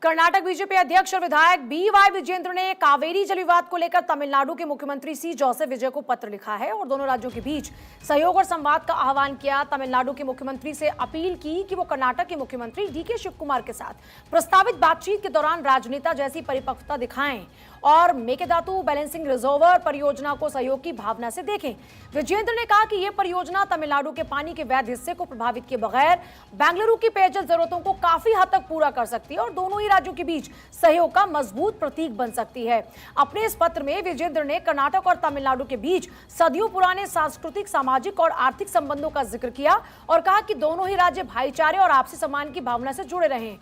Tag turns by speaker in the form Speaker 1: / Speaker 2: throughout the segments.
Speaker 1: Karnataka BJP अध्यक्ष और विधायक बीवाई विजेंद्र ने कावेरी जल विवाद को लेकर तमिलनाडु के मुख्यमंत्री सी जोसेफ विजय को पत्र लिखा है और दोनों राज्यों के बीच सहयोग और संवाद का आह्वान किया। तमिलनाडु के मुख्यमंत्री से अपील की कि वो कर्नाटक के मुख्यमंत्री डीके शिव कुमार के साथ प्रस्तावित बातचीत के दौरान राजनेता जैसी परिपक्वता दिखाएं और मेकेदातु बैलेंसिंग रिजर्वर परियोजना को सहयोग की भावना से देखें। विजेंद्र ने कहा कि यह परियोजना तमिलनाडु के पानी के वैध हिस्से को प्रभावित किए बगैर बेंगलुरु की पेयजल जरूरतों को काफी हद तक पूरा कर सकती है और दोनों ही राज्यों के बीच सहयोग का मजबूत प्रतीक बन सकती है। अपने इस पत्र में विजेंद्र ने कर्नाटक और तमिलनाडु के बीच सदियों पुराने सांस्कृतिक, सामाजिक और आर्थिक संबंधों का जिक्र किया और कहा कि दोनों ही राज्य भाईचारे और आपसी सम्मान की भावना से जुड़े रहे।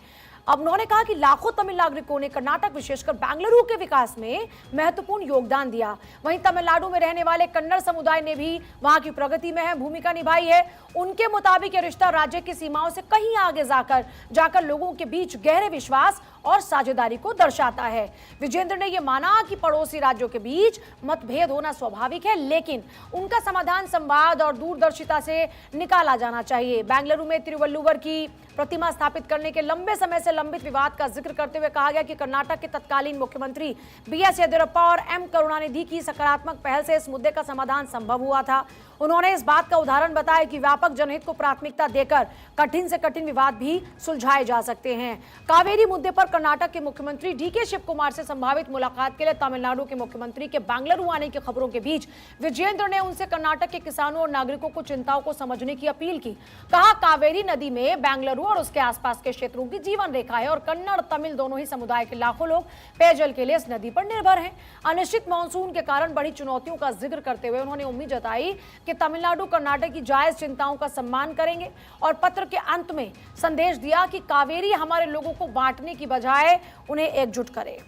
Speaker 1: अब उन्होंने कहा कि लाखों तमिल नागरिकों ने कर्नाटक विशेषकर बेंगलुरु के विकास में महत्वपूर्ण योगदान दिया। वहीं तमिलनाडु में रहने वाले कन्नड़ समुदाय ने भी वहां की प्रगति में भूमिका निभाई है। उनके मुताबिक यह रिश्ता राज्य की सीमाओं से कहीं आगे जाकर लोगों के बीच गहरे विश्वास और साझेदारी को दर्शाता है। विजेंद्र ने यह माना कि पड़ोसी राज्यों के बीच मतभेद होना स्वाभाविक है, लेकिन उनका समाधान संवाद और दूरदर्शिता से निकाला जाना चाहिए। बेंगलुरु में तिरुवल्लुवर की प्रतिमा स्थापित करने के लंबे समय से लंबित विवाद का जिक्र करते हुए कहा गया कि कर्नाटक के तत्कालीन मुख्यमंत्री बीएस येदियुरप्पा और एम करुणानिधि की सकारात्मक पहल से इस मुद्दे का समाधान संभव हुआ था। उन्होंने इस बात का उदाहरण बताया कि व्यापक जनहित को प्राथमिकता देकर कठिन से कठिन विवाद भी सुलझाए जा सकते हैं। कावेरी मुद्दे पर कर्नाटक के मुख्यमंत्री डीके शिव कुमार से संभावित मुलाकात के लिए तमिलनाडु के मुख्यमंत्री के बेंगलुरु आने की खबरों के बीच विजेंद्र ने उनसे कर्नाटक के किसानों और नागरिकों को चिंताओं को समझने की अपील की। कहा, कावेरी नदी में बेंगलुरु और उसके आसपास के क्षेत्रों की जीवन रेखा है और कन्नड़ तमिल दोनों ही समुदाय के लाखों लोग पेयजल के लिए इस नदी पर निर्भर हैं। अनिश्चित मानसून के कारण बड़ी चुनौतियों का जिक्र करते हुए उन्होंने उम्मीद जताई कि तमिलनाडु कर्नाटक की जायज चिंताओं का सम्मान करेंगे और पत्र के अंत में संदेश दिया कि कावेरी हमारे लोगों को बांटने की बजाय उन्हें एकजुट करे।